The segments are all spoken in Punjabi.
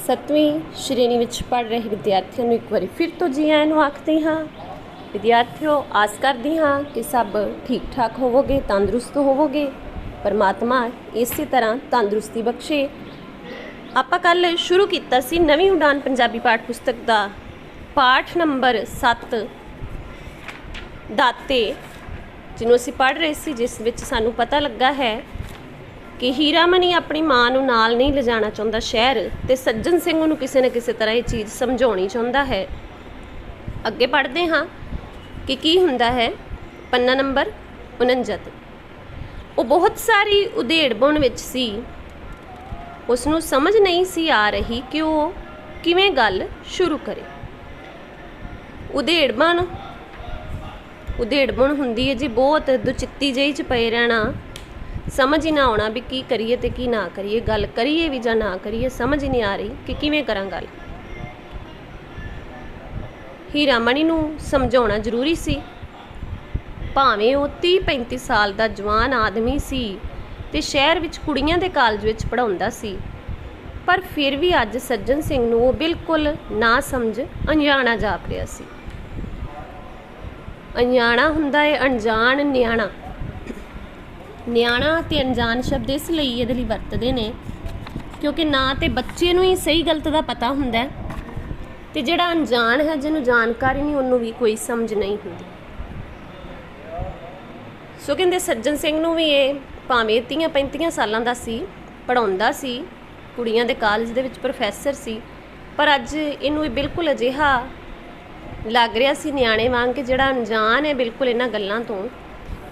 ਸੱਤਵੀਂ ਸ਼੍ਰੇਣੀ ਵਿੱਚ ਪੜ੍ਹ ਰਹੇ ਵਿਦਿਆਰਥੀਆਂ ਨੂੰ ਇੱਕ ਵਾਰੀ ਫਿਰ ਤੋਂ ਜੀ ਆਇਆਂ ਨੂੰ ਆਖਦੀ ਹਾਂ। ਵਿਦਿਆਰਥੀਓ, ਆਸ ਕਰਦੀ ਹਾਂ ਕਿ ਸਭ ਠੀਕ ਠਾਕ ਹੋਵੋਗੇ, ਤੰਦਰੁਸਤ ਹੋਵੋਗੇ। ਪਰਮਾਤਮਾ ਇਸੇ ਤਰ੍ਹਾਂ ਤੰਦਰੁਸਤੀ ਬਖਸ਼ੇ। ਆਪਾਂ ਕੱਲ੍ਹ ਸ਼ੁਰੂ ਕੀਤਾ ਸੀ ਨਵੀਂ ਉਡਾਨ ਪੰਜਾਬੀ ਪਾਠ ਪੁਸਤਕ ਦਾ ਪਾਠ ਨੰਬਰ 7 ਦਾਤੇ, ਜਿਹਨੂੰ ਅਸੀਂ ਪੜ੍ਹ ਰਹੇ ਸੀ, ਜਿਸ ਵਿੱਚ ਸਾਨੂੰ ਪਤਾ ਲੱਗਾ ਹੈ ਕਿ ਹੀਰਾਮਣੀ ਆਪਣੀ ਮਾਂ ਨੂੰ ਨਾਲ ਨਹੀਂ ਲਿਜਾਣਾ ਚਾਹੁੰਦਾ ਸ਼ਹਿਰ, ਤੇ ਸੱਜਣ ਸਿੰਘ ਉਹਨੂੰ ਕਿਸੇ ਨਾ ਕਿਸੇ ਤਰ੍ਹਾਂ ਇਹ ਚੀਜ਼ ਸਮਝਾਉਣੀ ਚਾਹੁੰਦਾ ਹੈ। ਅੱਗੇ ਪੜ੍ਹਦੇ ਹਾਂ ਕਿ ਕੀ ਹੁੰਦਾ ਹੈ। ਪੰਨਾ ਨੰਬਰ 49। ਉਹ ਬਹੁਤ ਸਾਰੀ ਉਧੇੜ-ਬੁਣ ਵਿੱਚ ਸੀ। ਉਸ ਨੂੰ ਸਮਝ ਨਹੀਂ ਸੀ ਆ ਰਹੀ ਕਿ ਉਹ ਕਿਵੇਂ ਗੱਲ ਸ਼ੁਰੂ ਕਰੇ। ਉਧੇੜ-ਬੁਣ ਹੁੰਦੀ ਹੈ ਜੀ ਬਹੁਤ ਦੁਚਿੱਤੀ ਜਿਹੀ 'ਚ ਪਏ ਰਹਿਣਾ, ਸਮਝ ਹੀ ਨਾ ਆਉਣਾ ਵੀ ਕੀ ਕਰੀਏ ਤੇ ਕੀ ਨਾ ਕਰੀਏ, ਗੱਲ ਕਰੀਏ ਵੀ ਜਾਂ ਨਾ ਕਰੀਏ, ਸਮਝ ਹੀ ਨਹੀਂ ਆ ਰਹੀ ਕਿ ਕਿਵੇਂ ਕਰਾਂ ਗੱਲ। ਹੀਰਾਮਣੀ ਨੂੰ ਸਮਝਾਉਣਾ ਜ਼ਰੂਰੀ ਸੀ। ਭਾਵੇਂ ਉਹ 30-35 ਸਾਲ ਦਾ ਜਵਾਨ ਆਦਮੀ ਸੀ ਤੇ ਸ਼ਹਿਰ ਵਿੱਚ ਕੁੜੀਆਂ ਦੇ ਕਾਲਜ ਵਿੱਚ ਪੜ੍ਹਾਉਂਦਾ ਸੀ, ਪਰ ਫਿਰ ਵੀ ਅੱਜ ਸੱਜਣ ਸਿੰਘ ਨੂੰ ਉਹ ਬਿਲਕੁਲ ਨਾ ਸਮਝ ਅਣਜਾਣਾ ਜਾਪ ਰਿਹਾ ਸੀ। ਅਣਜਾਣਾ ਹੁੰਦਾ ਹੈ ਅਣਜਾਣ, ਨਿਆਣਾ। ਨਿਆਣਾ ਅਤੇ ਅਣਜਾਣ ਸ਼ਬਦ ਇਸ ਲਈ ਇਹਦੇ ਲਈ ਵਰਤਦੇ ਨੇ ਕਿਉਂਕਿ ਨਾ ਤੇ ਬੱਚੇ ਨੂੰ ਹੀ ਸਹੀ ਗਲਤ ਦਾ ਪਤਾ ਹੁੰਦਾ, ਤੇ ਜਿਹੜਾ ਅਣਜਾਣ ਹੈ, ਜਿਹਨੂੰ ਜਾਣਕਾਰੀ ਨਹੀਂ, ਉਹਨੂੰ ਵੀ ਕੋਈ ਸਮਝ ਨਹੀਂ ਹੁੰਦੀ। ਸੋ ਕਹਿੰਦੇ ਸੱਜਣ ਸਿੰਘ ਨੂੰ ਵੀ ਇਹ ਭਾਵੇਂ 30-35 ਸਾਲਾਂ ਦਾ ਸੀ, ਪੜ੍ਹਾਉਂਦਾ ਸੀ, ਕੁੜੀਆਂ ਦੇ ਕਾਲਜ ਦੇ ਵਿੱਚ ਪ੍ਰੋਫੈਸਰ ਸੀ, ਪਰ ਅੱਜ ਇਹਨੂੰ ਇਹ ਬਿਲਕੁਲ ਅਜਿਹਾ ਲੱਗ ਰਿਹਾ ਸੀ ਨਿਆਣੇ ਵਾਂਗ ਕਿ ਜਿਹੜਾ ਅਣਜਾਣ ਹੈ ਬਿਲਕੁਲ ਇਹਨਾਂ ਗੱਲਾਂ ਤੋਂ,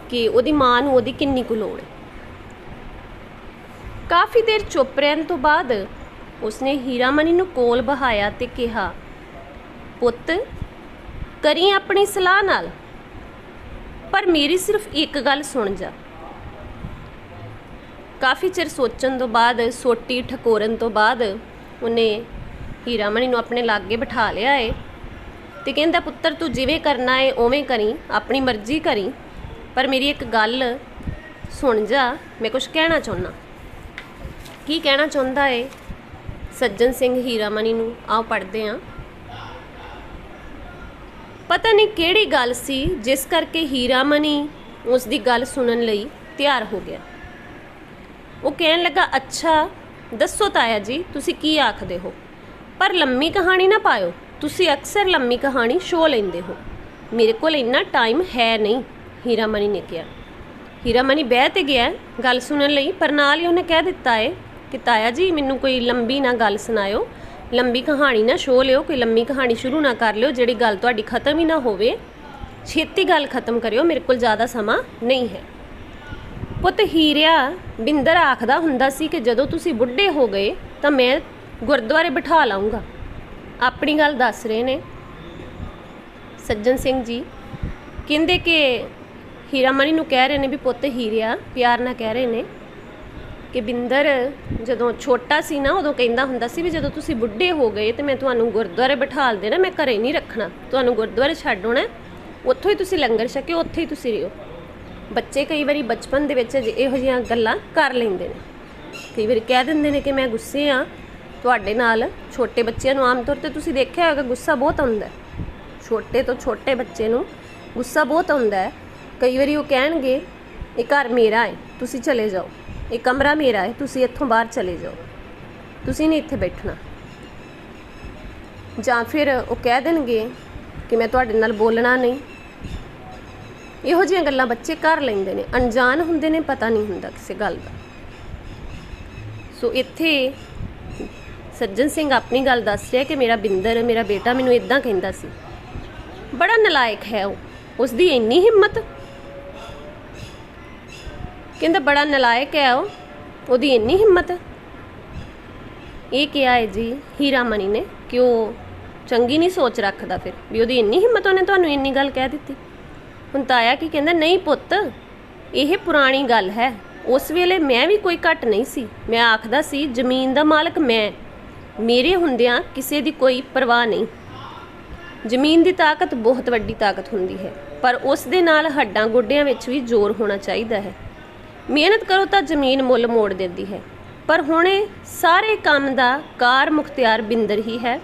ਕਿ ਉਹਦੀ ਮਾਂ ਨੂੰ ਉਹਦੀ ਕਿੰਨੀ ਕੁ ਲੋੜ ਹੈ। ਕਾਫੀ ਦੇਰ ਚੁੱਪ ਰਹਿਣ ਤੋਂ ਬਾਅਦ ਉਸਨੇ ਹੀਰਾਮਣੀ ਨੂੰ ਕੋਲ ਬਹਾਇਆ ਤੇ ਕਿਹਾ, ਪੁੱਤ ਕਰੀ ਆਪਣੀ ਸਲਾਹ ਨਾਲ, ਪਰ ਮੇਰੀ ਸਿਰਫ ਇੱਕ ਗੱਲ ਸੁਣ ਜਾ। ਕਾਫੀ ਚਿਰ ਸੋਚਣ ਤੋਂ ਬਾਅਦ, ਸੋਟੀ ਠਕੋਰਨ ਤੋਂ ਬਾਅਦ ਉਹਨੇ ਹੀਰਾਮਣੀ ਨੂੰ ਆਪਣੇ ਲਾਗੇ ਬਿਠਾ ਲਿਆ ਏ ਤੇ ਕਹਿੰਦਾ, ਪੁੱਤਰ ਤੂੰ ਜਿਵੇਂ ਕਰਨਾ ਏ ਉਵੇਂ ਕਰੀ, ਆਪਣੀ ਮਰਜ਼ੀ ਕਰੀ, ਪਰ ਮੇਰੀ ਇੱਕ ਗੱਲ ਸੁਣ ਜਾ, ਮੈਂ ਕੁਝ ਕਹਿਣਾ ਚਾਹੁੰਦਾ। ਕੀ ਕਹਿਣਾ ਚਾਹੁੰਦਾ ਏ ਸੱਜਣ ਸਿੰਘ ਹੀਰਾਮਣੀ ਨੂੰ? ਆਓ ਪੜ੍ਹਦੇ ਹਾਂ। ਪਤਾ ਨਹੀਂ ਕਿਹੜੀ ਗੱਲ ਸੀ ਜਿਸ ਕਰਕੇ ਹੀਰਾਮਣੀ ਉਸ ਦੀ ਗੱਲ ਸੁਣਨ ਲਈ ਤਿਆਰ ਹੋ ਗਿਆ। ਉਹ ਕਹਿਣ ਲੱਗਾ, ਅੱਛਾ ਦੱਸੋ ਤਾਇਆ ਜੀ, ਤੁਸੀਂ ਕੀ ਆਖਦੇ ਹੋ, ਪਰ ਲੰਮੀ ਕਹਾਣੀ ਨਾ ਪਾਇਓ, ਤੁਸੀਂ ਅਕਸਰ ਲੰਮੀ ਕਹਾਣੀ ਸ਼ੋ ਲੈਂਦੇ ਹੋ, ਮੇਰੇ ਕੋਲ ਇੰਨਾ ਟਾਈਮ ਹੈ ਨਹੀਂ। ਹੀਰਾਮਣੀ ਨੇ ਕਿਹਾ। ਹੀਰਾਮਣੀ ਬਹਿ ਤੇ ਗਿਆ ਗੱਲ ਸੁਣਨ ਲਈ, ਪਰ ਨਾਲ ਹੀ ਉਹਨੇ ਕਹਿ ਦਿੱਤਾ ਹੈ ਕਿ ਤਾਇਆ ਜੀ ਮੈਨੂੰ ਕੋਈ ਲੰਬੀ ਨਾ ਗੱਲ ਸੁਣਾਇਓ, ਲੰਬੀ ਕਹਾਣੀ ਨਾ ਸ਼ੋ ਲਿਓ, ਕੋਈ ਲੰਮੀ ਕਹਾਣੀ ਸ਼ੁਰੂ ਨਾ ਕਰ ਲਿਓ ਜਿਹੜੀ ਗੱਲ ਤੁਹਾਡੀ ਖਤਮ ਹੀ ਨਾ ਹੋਵੇ, ਛੇਤੀ ਗੱਲ ਖਤਮ ਕਰਿਓ, ਮੇਰੇ ਕੋਲ ਜ਼ਿਆਦਾ ਸਮਾਂ ਨਹੀਂ ਹੈ। ਪੁੱਤ ਹੀਰਿਆ, ਬਿੰਦਰ ਆਖਦਾ ਹੁੰਦਾ ਸੀ ਕਿ ਜਦੋਂ ਤੁਸੀਂ ਬੁੱਢੇ ਹੋ ਗਏ ਤਾਂ ਮੈਂ ਗੁਰਦੁਆਰੇ ਬਿਠਾ ਲਾਊਂਗਾ। ਆਪਣੀ ਗੱਲ ਦੱਸ ਰਹੇ ਨੇ ਸੱਜਣ ਸਿੰਘ ਜੀ। ਕਹਿੰਦੇ ਕਿ ਹੀਰਾਮਣੀ ਨੂੰ ਕਹਿ ਰਹੇ ਨੇ ਵੀ ਪੁੱਤ ਹੀਰਿਆ, ਪਿਆਰ ਨਾਲ ਕਹਿ ਰਹੇ ਨੇ ਕਿ ਬਿੰਦਰ ਜਦੋਂ ਛੋਟਾ ਸੀ ਨਾ, ਉਦੋਂ ਕਹਿੰਦਾ ਹੁੰਦਾ ਸੀ ਵੀ ਜਦੋਂ ਤੁਸੀਂ ਬੁੱਢੇ ਹੋ ਗਏ ਤੇ ਮੈਂ ਤੁਹਾਨੂੰ ਗੁਰਦੁਆਰੇ ਬਿਠਾਲ ਦੇਣਾ, ਮੈਂ ਘਰੇ ਨਹੀਂ ਰੱਖਣਾ, ਤੁਹਾਨੂੰ ਗੁਰਦੁਆਰੇ ਛੱਡ ਆਉਣਾ, ਉੱਥੋਂ ਹੀ ਤੁਸੀਂ ਲੰਗਰ ਛਕਿਓ, ਉੱਥੇ ਹੀ ਤੁਸੀਂ ਰਹੋ। ਬੱਚੇ ਕਈ ਵਾਰੀ ਬਚਪਨ ਦੇ ਵਿੱਚ ਇਹੋ ਜਿਹੀਆਂ ਗੱਲਾਂ ਕਰ ਲੈਂਦੇ ਨੇ, ਕਈ ਵਾਰੀ ਕਹਿ ਦਿੰਦੇ ਨੇ ਕਿ ਮੈਂ ਗੁੱਸੇ ਆ ਤੁਹਾਡੇ ਨਾਲ। ਛੋਟੇ ਬੱਚਿਆਂ ਨੂੰ ਆਮ ਤੌਰ 'ਤੇ ਤੁਸੀਂ ਦੇਖਿਆ ਹੋਵੇਗਾ ਗੁੱਸਾ ਬਹੁਤ ਆਉਂਦਾ, ਛੋਟੇ ਤੋਂ ਛੋਟੇ ਬੱਚੇ ਨੂੰ ਗੁੱਸਾ ਬਹੁਤ ਆਉਂਦਾ ਹੈ। ਕਈ ਵਾਰੀ ਉਹ ਕਹਿਣਗੇ ਇਹ ਘਰ ਮੇਰਾ ਹੈ, ਤੁਸੀਂ ਚਲੇ ਜਾਓ, ਇਹ ਕਮਰਾ ਮੇਰਾ ਹੈ, ਤੁਸੀਂ ਇੱਥੋਂ ਬਾਹਰ ਚਲੇ ਜਾਓ, ਤੁਸੀਂ ਨਹੀਂ ਇੱਥੇ ਬੈਠਣਾ। ਜਾਂ ਫਿਰ ਉਹ ਕਹਿ ਦੇਣਗੇ ਕਿ ਮੈਂ ਤੁਹਾਡੇ ਨਾਲ ਬੋਲਣਾ ਨਹੀਂ। ਇਹੋ ਜਿਹੀਆਂ ਗੱਲਾਂ ਬੱਚੇ ਕਰ ਲੈਂਦੇ ਨੇ, ਅਣਜਾਣ ਹੁੰਦੇ ਨੇ, ਪਤਾ ਨਹੀਂ ਹੁੰਦਾ ਕਿਸੇ ਗੱਲ ਦਾ। ਸੋ ਇੱਥੇ ਸੱਜਣ ਸਿੰਘ ਆਪਣੀ ਗੱਲ ਦੱਸ ਰਿਹਾ ਕਿ ਮੇਰਾ ਬਿੰਦਰ, ਮੇਰਾ ਬੇਟਾ ਮੈਨੂੰ ਇੱਦਾਂ ਕਹਿੰਦਾ ਸੀ। ਬੜਾ ਨਲਾਇਕ ਹੈ ਉਹ, ਉਸ ਦੀ ਇੰਨੀ ਹਿੰਮਤ। ਕਹਿੰਦਾ ਬੜਾ ਨਲਾਇਕ ਹੈ ਉਹ, ਉਹਦੀ ਇੰਨੀ ਹਿੰਮਤ। ਇਹ ਕਿਹਾ ਹੈ ਜੀ ਹੀਰਾਮਣੀ ਨੇ ਕਿ ਉਹ ਚੰਗੀ ਨਹੀਂ ਸੋਚ ਰੱਖਦਾ ਫਿਰ ਵੀ ਉਹਦੀ ਇੰਨੀ ਹਿੰਮਤ, ਉਹਨੇ ਤੁਹਾਨੂੰ ਇੰਨੀ ਗੱਲ ਕਹਿ ਦਿੱਤੀ। ਹੁਣ ਤਾਇਆ ਕੀ ਕਹਿੰਦਾ, ਨਹੀਂ ਪੁੱਤ ਇਹ ਪੁਰਾਣੀ ਗੱਲ ਹੈ, ਉਸ ਵੇਲੇ ਮੈਂ ਵੀ ਕੋਈ ਘੱਟ ਨਹੀਂ ਸੀ, ਮੈਂ ਆਖਦਾ ਸੀ ਜ਼ਮੀਨ ਦਾ ਮਾਲਕ ਮੈਂ, ਮੇਰੇ ਹੁੰਦਿਆਂ ਕਿਸੇ ਦੀ ਕੋਈ ਪਰਵਾਹ ਨਹੀਂ। ਜ਼ਮੀਨ ਦੀ ਤਾਕਤ ਬਹੁਤ ਵੱਡੀ ਤਾਕਤ ਹੁੰਦੀ ਹੈ, ਪਰ ਉਸ ਦੇ ਨਾਲ ਹੱਡਾਂ ਗੋਡਿਆਂ ਵਿੱਚ ਵੀ ਜ਼ੋਰ ਹੋਣਾ ਚਾਹੀਦਾ ਹੈ। ਮਿਹਨਤ ਕਰੋ ਤਾਂ ਜ਼ਮੀਨ ਮੁੱਲ ਮੋੜ ਦਿੰਦੀ ਹੈ, ਪਰ ਹੁਣੇ ਸਾਰੇ ਕੰਮ ਦਾ ਕਾਰ ਮੁਖਤਿਆਰ ਬਿੰਦਰ ਹੀ ਹੈ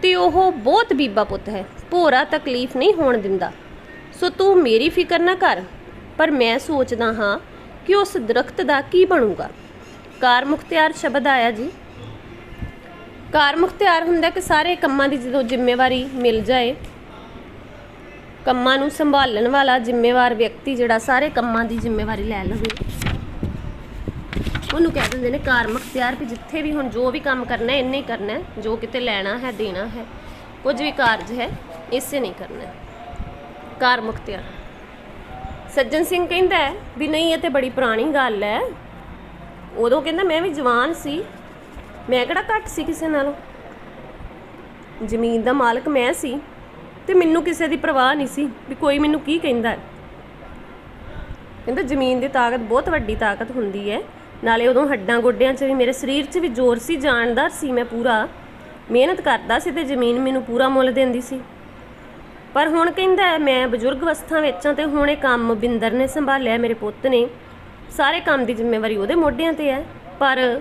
ਤੇ ਉਹ ਬਹੁਤ ਬੀਬਾ ਪੁੱਤ ਹੈ, ਭੋਰਾ ਤਕਲੀਫ ਨਹੀਂ ਹੋਣ ਦਿੰਦਾ। ਸੋ ਤੂੰ ਮੇਰੀ ਫਿਕਰ ਨਾ ਕਰ, ਪਰ ਮੈਂ ਸੋਚਦਾ ਹਾਂ ਕਿ ਉਸ ਦਰਖਤ ਦਾ ਕੀ ਬਣੂਗਾ। ਕਾਰ ਮੁਖਤਿਆਰ ਸ਼ਬਦ ਆਇਆ ਜੀ। ਕਾਰ ਮੁਖਤਿਆਰ ਹੁੰਦਾ ਕਿ ਸਾਰੇ ਕੰਮਾਂ ਦੀ ਜਦੋਂ ਜ਼ਿੰਮੇਵਾਰੀ ਮਿਲ ਜਾਏ, ਕੰਮਾਂ ਨੂੰ ਸੰਭਾਲਣ ਵਾਲਾ ਜ਼ਿੰਮੇਵਾਰ ਵਿਅਕਤੀ ਜਿਹੜਾ ਸਾਰੇ ਕੰਮਾਂ ਦੀ ਜ਼ਿੰਮੇਵਾਰੀ ਲੈ ਲਵੇ, ਉਹਨੂੰ ਕਹਿ ਦਿੰਦੇ ਨੇ ਕਾਰ ਮੁਖਤਿਆਰ। ਵੀ ਜਿੱਥੇ ਵੀ ਹੁਣ ਜੋ ਵੀ ਕੰਮ ਕਰਨਾ ਇੰਨੇ ਹੀ ਕਰਨਾ, ਜੋ ਕਿਤੇ ਲੈਣਾ ਹੈ ਦੇਣਾ ਹੈ ਕੁਝ ਵੀ ਕਾਰਜ ਹੈ ਇਸੇ ਨਹੀਂ ਕਰਨਾ, ਕਾਰ ਮੁਖਤਿਆਰ। ਸੱਜਣ ਸਿੰਘ ਕਹਿੰਦਾ ਵੀ ਨਹੀਂ ਇਹ ਤੇ ਬੜੀ ਪੁਰਾਣੀ ਗੱਲ ਹੈ, ਉਦੋਂ ਕਹਿੰਦਾ ਮੈਂ ਵੀ ਜਵਾਨ ਸੀ, ਮੈਂ ਕਿਹੜਾ ਘੱਟ ਸੀ ਕਿਸੇ ਨਾਲੋਂ, ਜ਼ਮੀਨ ਦਾ ਮਾਲਕ ਮੈਂ ਸੀ ਤੇ ਮੈਨੂੰ ਕਿਸੇ ਦੀ ਪਰਵਾਹ ਨਹੀਂ ਸੀ ਵੀ ਕੋਈ ਮੈਨੂੰ ਕੀ ਕਹਿੰਦਾ। ਕਹਿੰਦਾ ਜ਼ਮੀਨ ਦੀ ਤਾਕਤ ਬਹੁਤ ਵੱਡੀ ਤਾਕਤ ਹੁੰਦੀ ਹੈ, ਨਾਲੇ ਉਦੋਂ ਹੱਡਾਂ ਗੋਡਿਆਂ 'ਚ ਵੀ ਮੇਰੇ ਸਰੀਰ 'ਚ ਵੀ ਜ਼ੋਰ ਸੀ, ਜਾਣਦਾਰ ਸੀ ਮੈਂ, ਪੂਰਾ ਮਿਹਨਤ ਕਰਦਾ ਸੀ ਤੇ ਜ਼ਮੀਨ ਮੈਨੂੰ ਪੂਰਾ ਮੁੱਲ ਦਿੰਦੀ ਸੀ। ਪਰ ਹੁਣ ਕਹਿੰਦਾ ਮੈਂ ਬਜ਼ੁਰਗ ਅਵਸਥਾ ਵਿੱਚ ਹਾਂ ਤੇ ਹੁਣ ਇਹ ਕੰਮ ਬਿੰਦਰ ਨੇ ਸੰਭਾਲਿਆ, ਮੇਰੇ ਪੁੱਤ ਨੇ, ਸਾਰੇ ਕੰਮ ਦੀ ਜ਼ਿੰਮੇਵਾਰੀ ਉਹਦੇ ਮੋਢਿਆਂ ਤੇ ਹੈ। ਪਰ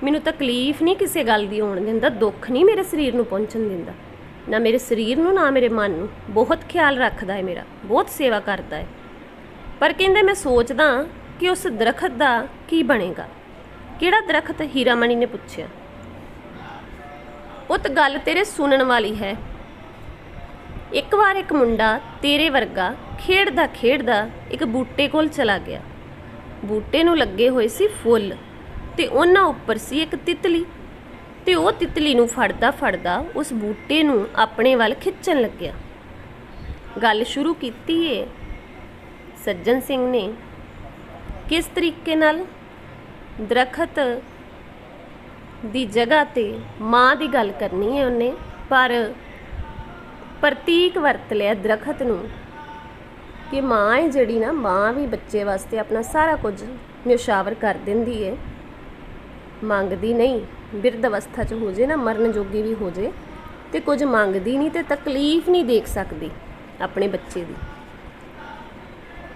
ਮੈਨੂੰ ਤਕਲੀਫ ਨਹੀਂ ਕਿਸੇ ਗੱਲ ਦੀ ਆਉਣ ਦਿੰਦਾ, ਦੁੱਖ ਨਹੀਂ ਮੇਰੇ ਸਰੀਰ ਨੂੰ ਪਹੁੰਚਣ ਦਿੰਦਾ, ਨਾ ਮੇਰੇ ਸਰੀਰ ਨੂੰ ਨਾ ਮੇਰੇ ਮਨ ਨੂੰ। ਬਹੁਤ ਖਿਆਲ ਰੱਖਦਾ ਹੈ ਮੇਰਾ, ਬਹੁਤ ਸੇਵਾ ਕਰਦਾ ਹੈ। ਪਰ ਕਹਿੰਦੇ ਮੈਂ ਸੋਚਦਾ ਕਿ ਉਸ ਦਰਖਤ ਦਾ ਕੀ ਬਣੇਗਾ। ਕਿਹੜਾ ਦਰਖਤ? ਹੀਰਾਮਣੀ ਨੇ ਪੁੱਛਿਆ। ਪੁੱਤ ਗੱਲ ਤੇਰੇ ਸੁਣਨ ਵਾਲੀ ਹੈ। ਇੱਕ ਵਾਰ ਇੱਕ ਮੁੰਡਾ ਤੇਰੇ ਵਰਗਾ ਖੇਡਦਾ ਖੇਡਦਾ ਇੱਕ ਬੂਟੇ ਕੋਲ ਚਲਾ ਗਿਆ। ਬੂਟੇ ਨੂੰ ਲੱਗੇ ਹੋਏ ਸੀ ਫੁੱਲ ਤੇ ਉਹਨਾਂ ਉੱਪਰ ਸੀ ਇੱਕ ਤਿਤਲੀ, ਤੇ ਉਹ ਤਿਤਲੀ ਨੂੰ ਫੜਦਾ ਫੜਦਾ ਉਸ ਬੂਟੇ ਨੂੰ ਆਪਣੇ ਵੱਲ ਖਿੱਚਣ ਲੱਗਿਆ। ਗੱਲ ਸ਼ੁਰੂ ਕੀਤੀ ਏ ਸੱਜਣ ਸਿੰਘ ਨੇ ਕਿਸ ਤਰੀਕੇ ਨਾਲ? ਦਰਖਤ ਦੀ ਜਗ੍ਹਾ ਤੇ ਮਾਂ ਦੀ ਗੱਲ ਕਰਨੀ ਹੈ ਉਹਨੇ, ਪਰ ਪ੍ਰਤੀਕ ਵਰਤ ਲਿਆ ਦਰਖਤ ਨੂੰ ਕਿ ਮਾਂ ਹੈ ਜਿਹੜੀ ਨਾ, ਮਾਂ ਵੀ ਬੱਚੇ ਵਾਸਤੇ ਆਪਣਾ ਸਾਰਾ ਕੁਝ ਨਿਸ਼ਾਵਰ ਕਰ ਦਿੰਦੀ ਹੈ, ਮੰਗਦੀ ਨਹੀਂ। ਬਿਰਧ ਅਵਸਥਾ 'ਚ ਹੋ ਜੇ ਨਾ, ਮਰਨ ਜੋਗੀ ਵੀ ਹੋ ਜੇ ਤੇ ਕੁਝ ਮੰਗਦੀ ਨਹੀਂ ਤੇ ਤਕਲੀਫ ਨਹੀਂ ਦੇਖ ਸਕਦੀ ਆਪਣੇ ਬੱਚੇ ਦੀ।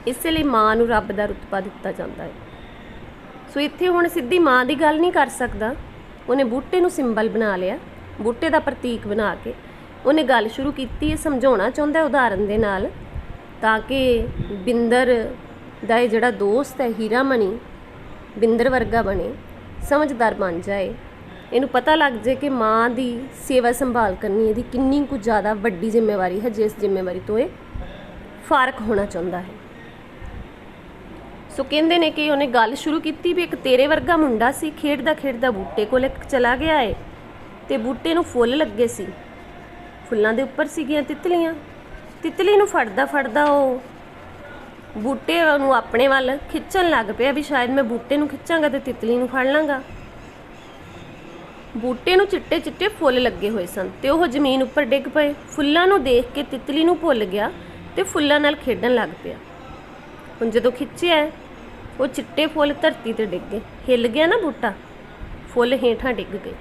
ਇਸੇ ਲਈ ਮਾਂ ਨੂੰ ਰੱਬ ਦਾ ਰੁਤਬਾ ਦਿੱਤਾ ਜਾਂਦਾ ਹੈ। ਸੋ ਇੱਥੇ ਹੁਣ ਸਿੱਧੀ ਮਾਂ ਦੀ ਗੱਲ ਨਹੀਂ ਕਰ ਸਕਦਾ, ਉਹਨੇ ਬੂਟੇ ਨੂੰ ਸਿੰਬਲ ਬਣਾ ਲਿਆ, ਬੂਟੇ ਦਾ ਪ੍ਰਤੀਕ ਬਣਾ ਕੇ ਉਹਨੇ ਗੱਲ ਸ਼ੁਰੂ ਕੀਤੀ ਹੈ। ਸਮਝਾਉਣਾ ਚਾਹੁੰਦਾ ਉਦਾਹਰਨ ਦੇ ਨਾਲ, ਤਾਂ ਕਿ ਬਿੰਦਰ ਦਾ ਇਹ ਜਿਹੜਾ ਦੋਸਤ ਹੈ ਹੀਰਾਮਣੀ ਬਿੰਦਰ ਵਰਗਾ ਬਣੇ, ਸਮਝਦਾਰ ਬਣ ਜਾਏ, ਇਹਨੂੰ ਪਤਾ ਲੱਗ ਜਾਏ ਕਿ ਮਾਂ ਦੀ ਸੇਵਾ ਸੰਭਾਲ ਕਰਨੀ ਇਹਦੀ ਕਿੰਨੀ ਕੁ ਜ਼ਿਆਦਾ ਵੱਡੀ ਜ਼ਿੰਮੇਵਾਰੀ ਹੈ, ਜਿਸ ਜ਼ਿੰਮੇਵਾਰੀ ਤੋਂ ਇਹ ਫਾਰਕ ਹੋਣਾ ਚਾਹੁੰਦਾ ਹੈ। ਸੋ ਕਹਿੰਦੇ ਨੇ ਕਿ ਉਹਨੇ ਗੱਲ ਸ਼ੁਰੂ ਕੀਤੀ ਵੀ ਇੱਕ ਤੇਰੇ ਵਰਗਾ ਮੁੰਡਾ ਸੀ, ਖੇਡਦਾ ਖੇਡਦਾ ਬੂਟੇ ਕੋਲ ਇੱਕ ਚਲਾ ਗਿਆ ਏ ਤੇ ਬੂਟੇ ਨੂੰ ਫੁੱਲ ਲੱਗੇ ਸੀ, ਫੁੱਲਾਂ ਦੇ ਉੱਪਰ ਸੀਗੀਆਂ ਤਿਤਲੀਆਂ। ਤਿਤਲੀ ਨੂੰ ਫੜਦਾ ਫੜਦਾ ਉਹ ਬੂਟੇ ਨੂੰ ਆਪਣੇ ਵੱਲ ਖਿੱਚਣ ਲੱਗ ਪਿਆ ਵੀ ਸ਼ਾਇਦ ਮੈਂ ਬੂਟੇ ਨੂੰ ਖਿੱਚਾਂਗਾ ਤੇ ਤਿਤਲੀ ਨੂੰ ਫੜ ਲਾਂਗਾ। ਬੂਟੇ ਨੂੰ ਚਿੱਟੇ ਚਿੱਟੇ ਫੁੱਲ ਲੱਗੇ ਹੋਏ ਸਨ ਤੇ ਉਹ ਜ਼ਮੀਨ ਉੱਪਰ ਡਿੱਗ ਪਏ। ਫੁੱਲਾਂ ਨੂੰ ਦੇਖ ਕੇ ਤਿਤਲੀ ਨੂੰ ਭੁੱਲ ਗਿਆ ਤੇ ਫੁੱਲਾਂ ਨਾਲ ਖੇਡਣ ਲੱਗ ਪਿਆ। ਹੁਣ ਜਦੋਂ ਖਿੱਚਿਆ ਉਹ ਚਿੱਟੇ ਫੁੱਲ ਧਰਤੀ ਤੇ ਡਿੱਗ ਗਏ, ਹਿੱਲ ਗਿਆ ਨਾ ਬੂਟਾ, ਫੁੱਲ ਹੇਠਾਂ ਡਿੱਗ ਗਏ।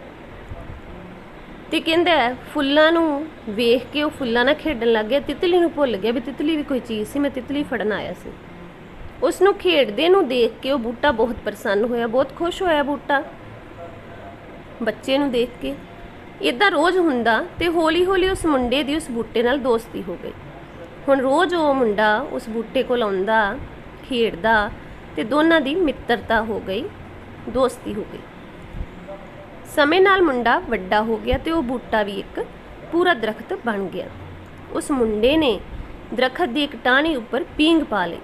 ਤੇ ਕਹਿੰਦਾ ਫੁੱਲਾਂ ਨੂੰ ਵੇਖ ਕੇ ਉਹ ਫੁੱਲਾਂ ਨਾਲ ਖੇਡਣ ਲੱਗ ਗਿਆ, ਤਿਤਲੀ ਨੂੰ ਭੁੱਲ ਗਿਆ ਵੀ ਤਿਤਲੀ ਵੀ ਕੋਈ ਚੀਜ਼ ਸੀ, ਮੈਂ ਤਿਤਲੀ ਫੜਨ ਆਇਆ ਸੀ। ਉਸ ਨੂੰ ਖੇਡਦੇ ਨੂੰ ਦੇਖ ਕੇ ਉਹ ਬੂਟਾ ਬਹੁਤ ਪ੍ਰਸੰਨ ਹੋਇਆ, ਬਹੁਤ ਖੁਸ਼ ਹੋਇਆ ਬੂਟਾ ਬੱਚੇ ਨੂੰ ਦੇਖ ਕੇ। ਇੱਦਾਂ ਰੋਜ਼ ਹੁੰਦਾ ਤੇ ਹੌਲੀ ਹੌਲੀ ਉਸ ਮੁੰਡੇ ਦੀ ਉਸ ਬੂਟੇ ਨਾਲ ਦੋਸਤੀ ਹੋ ਗਈ। ਹੁਣ ਰੋਜ਼ ਉਹ ਮੁੰਡਾ ਉਸ ਬੂਟੇ ਕੋਲ ਆਉਂਦਾ, ਖੇਡਦਾ ਤੇ ਦੋਨਾਂ ਦੀ ਮਿੱਤਰਤਾ ਹੋ ਗਈ, ਦੋਸਤੀ ਹੋ ਗਈ। ਸਮੇਂ ਨਾਲ ਮੁੰਡਾ ਵੱਡਾ ਹੋ ਗਿਆ ਤੇ ਉਹ ਬੂਟਾ ਵੀ ਇੱਕ ਪੂਰਾ ਦਰਖਤ ਬਣ ਗਿਆ। ਉਸ ਮੁੰਡੇ ਨੇ ਦਰਖਤ ਦੀ ਇੱਕ ਟਾਹਣੀ ਉੱਪਰ ਪੀਂਘ ਪਾ ਲਈ।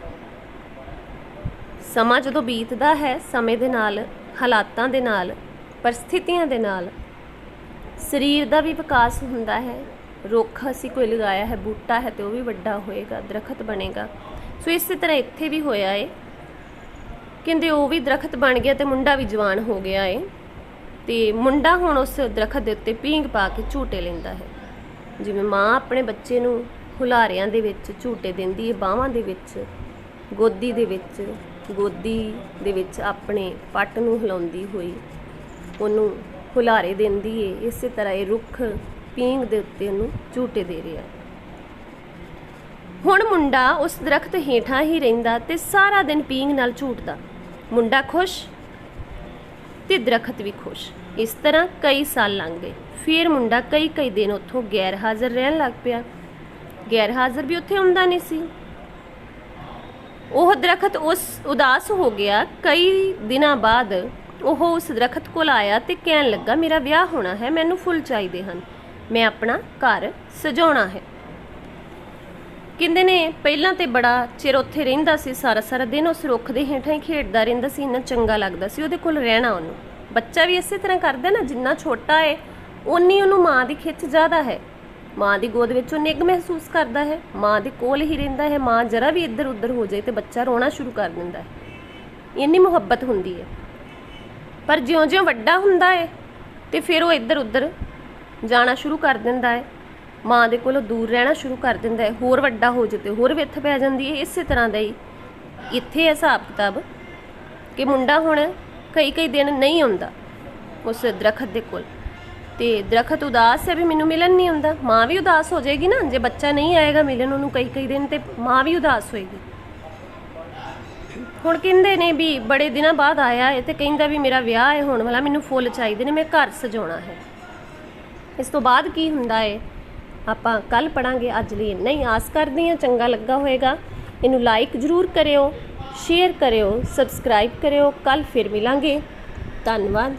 ਸਮਾਂ ਜਦੋਂ ਬੀਤਦਾ ਹੈ, ਸਮੇਂ ਦੇ ਨਾਲ, ਹਾਲਾਤਾਂ ਦੇ ਨਾਲ, ਪਰਿਸਥਿਤੀਆਂ ਦੇ ਨਾਲ ਸਰੀਰ ਦਾ ਵੀ ਵਿਕਾਸ ਹੁੰਦਾ ਹੈ। ਰੁੱਖ ਅਸੀਂ ਕੋਈ ਲਗਾਇਆ ਹੈ, ਬੂਟਾ ਹੈ ਤੇ ਉਹ ਵੀ ਵੱਡਾ ਹੋਏਗਾ, ਦਰਖਤ ਬਣੇਗਾ। ਸੋ ਇਸੇ ਤਰ੍ਹਾਂ ਇੱਥੇ ਵੀ ਹੋਇਆ ਏ, ਕਹਿੰਦੇ ਉਹ ਵੀ ਦਰਖਤ ਬਣ ਗਿਆ ਤੇ ਮੁੰਡਾ ਵੀ ਜਵਾਨ ਹੋ ਗਿਆ ਏ ਤੇ ਮੁੰਡਾ ਹੁਣ ਉਸ ਦਰਖਤ ਦੇ ਉੱਤੇ ਪੀਂਘ ਪਾ ਕੇ ਝੂਟੇ ਲੈਂਦਾ ਹੈ। ਜਿਵੇਂ ਮਾਂ ਆਪਣੇ ਬੱਚੇ ਨੂੰ ਹੁਲਾਰਿਆਂ ਦੇ ਵਿੱਚ ਝੂਟੇ ਦਿੰਦੀ ਹੈ, ਬਾਹਾਂ ਦੇ ਵਿੱਚ, ਗੋਦੀ ਦੇ ਵਿੱਚ ਆਪਣੇ ਪੱਟ ਨੂੰ ਹਿਲਾਉਂਦੀ ਹੋਈ ਉਹਨੂੰ ਹੁਲਾਰੇ ਦਿੰਦੀ ਏ, ਇਸੇ ਤਰ੍ਹਾਂ ਇਹ ਰੁੱਖ ਪੀਂਘ ਦੇ ਉੱਤੇ ਉਹਨੂੰ ਝੂਟੇ ਦੇ ਰਿਹਾ। ਹੁਣ ਮੁੰਡਾ ਉਸ ਦਰਖਤ ਹੇਠਾਂ ਹੀ ਰਹਿੰਦਾ ਤੇ ਸਾਰਾ ਦਿਨ ਪੀਂਘ ਨਾਲ ਝੂਟਦਾ। ਮੁੰਡਾ ਖੁਸ਼, ਤੇ ਦਰਖਤ ਵੀ ਖੁਸ਼। ਇਸ ਤਰ੍ਹਾਂ ਕਈ ਸਾਲ ਲੰਘ ਗਏ। ਫਿਰ ਮੁੰਡਾ ਕਈ ਦਿਨ ਉੱਥੋਂ ਗੈਰ ਹਾਜ਼ਰ ਰਹਿਣ ਲੱਗ ਪਿਆ। ਗੈਰ ਹਾਜ਼ਰ ਵੀ ਉੱਥੇ ਆਉਂਦਾ ਨਹੀਂ ਸੀ। ਉਹ ਦਰਖਤ ਉਦਾਸ ਹੋ ਗਿਆ। ਕਈ ਦਿਨਾਂ ਬਾਅਦ ਉਹ ਉਸ ਦਰਖਤ ਕੋਲ ਆਇਆ ਤੇ ਕਹਿਣ ਲੱਗਾ, ਮੇਰਾ ਵਿਆਹ ਹੋਣਾ ਹੈ, ਮੈਨੂੰ ਫੁੱਲ ਚਾਹੀਦੇ ਹਨ, ਮੈਂ ਆਪਣਾ ਘਰ ਸਜਾਉਣਾ ਹੈ। ਕਹਿੰਦੇ ਨੇ ਪਹਿਲਾਂ ਤੇ ਬੜਾ ਚਿਰ ਉੱਥੇ ਰਹਿੰਦਾ ਸੀ, ਸਾਰਾ ਦਿਨ ਉਸ ਰੁੱਖ ਦੇ ਹੇਠਾਂ ਹੀ ਖੇਡਦਾ ਰਹਿੰਦਾ ਸੀ, ਇੰਨਾ ਚੰਗਾ ਲੱਗਦਾ ਸੀ ਉਹਦੇ ਕੋਲ ਰਹਿਣਾ ਉਹਨੂੰ। ਬੱਚਾ ਵੀ ਇਸੇ ਤਰ੍ਹਾਂ ਕਰਦਾ ਨਾ, ਜਿੰਨਾ ਛੋਟਾ ਹੈ ਓਨੀ ਉਹਨੂੰ ਮਾਂ ਦੀ ਖਿੱਚ ਜ਼ਿਆਦਾ ਹੈ, ਮਾਂ ਦੀ ਗੋਦ ਵਿੱਚ ਉਹ ਨਿੱਘ ਮਹਿਸੂਸ ਕਰਦਾ ਹੈ, ਮਾਂ ਦੇ ਕੋਲ ਹੀ ਰਹਿੰਦਾ ਹੈ। ਮਾਂ ਜਰਾ ਵੀ ਇੱਧਰ ਉੱਧਰ ਹੋ ਜਾਏ ਤੇ ਬੱਚਾ ਰੋਣਾ ਸ਼ੁਰੂ ਕਰ ਦਿੰਦਾ ਹੈ, ਇੰਨੀ ਮੁਹੱਬਤ ਹੁੰਦੀ ਹੈ। ਪਰ ਜਿਉਂ-ਜਿਉਂ ਵੱਡਾ ਹੁੰਦਾ ਹੈ ਤੇ ਫਿਰ ਉਹ ਇੱਧਰ ਉੱਧਰ ਜਾਣਾ ਸ਼ੁਰੂ ਕਰ ਦਿੰਦਾ ਹੈ, ਮਾਂ ਦੇ ਕੋਲੋਂ ਦੂਰ ਰਹਿਣਾ ਸ਼ੁਰੂ ਕਰ ਦਿੰਦਾ ਹੈ। ਹੋਰ ਵੱਡਾ ਹੋ ਜਾਏ ਤੇ ਹੋਰ ਵਿੱਥ ਪੈ ਜਾਂਦੀ ਹੈ। ਇਸੇ ਤਰ੍ਹਾਂ ਦਾ ਹੀ ਇੱਥੇ ਹਿਸਾਬ ਕਿਤਾਬ ਕਿ ਮੁੰਡਾ ਹੁਣ ਕਈ ਦਿਨ ਨਹੀਂ ਆਉਂਦਾ ਉਸ ਦਰਖਤ ਦੇ ਕੋਲ, ਤੇ ਦਰਖਤ ਉਦਾਸ ਹੈ ਵੀ ਮੈਨੂੰ ਮਿਲਣ ਨਹੀਂ ਆਉਂਦਾ। ਮਾਂ ਵੀ ਉਦਾਸ ਹੋ ਜਾਏਗੀ ਨਾ, ਜੇ ਬੱਚਾ ਨਹੀਂ ਆਏਗਾ ਮਿਲਣ ਉਹਨੂੰ ਕਈ ਦਿਨ, ਤੇ ਮਾਂ ਵੀ ਉਦਾਸ ਹੋਏਗੀ। ਹੁਣ ਕਹਿੰਦੇ ਨੇ ਵੀ ਬੜੇ ਦਿਨਾਂ ਬਾਅਦ ਆਇਆ ਹੈ ਤੇ ਕਹਿੰਦਾ ਵੀ ਮੇਰਾ ਵਿਆਹ ਹੈ ਹੋਣ ਵਾਲਾ, ਮੈਨੂੰ ਫੁੱਲ ਚਾਹੀਦੇ ਨੇ, ਮੈਂ ਘਰ ਸਜਾਉਣਾ ਹੈ। ਇਸ ਤੋਂ ਬਾਅਦ ਕੀ ਹੁੰਦਾ ਹੈ ਆਪਾਂ ਕੱਲ ਪੜਾਂਗੇ। ਅੱਜ ਲਈ ਇੰਨਾ ਹੀ। ਆਸ ਕਰਦੀ ਹਾਂ ਚੰਗਾ ਲੱਗਾ ਹੋਵੇਗਾ। ਇਹਨੂੰ ਲਾਈਕ ਜ਼ਰੂਰ ਕਰਿਓ, ਸ਼ੇਅਰ ਕਰਿਓ, ਸਬਸਕ੍ਰਾਈਬ ਕਰਿਓ। ਕੱਲ ਫਿਰ ਮਿਲਾਂਗੇ। ਧੰਨਵਾਦ।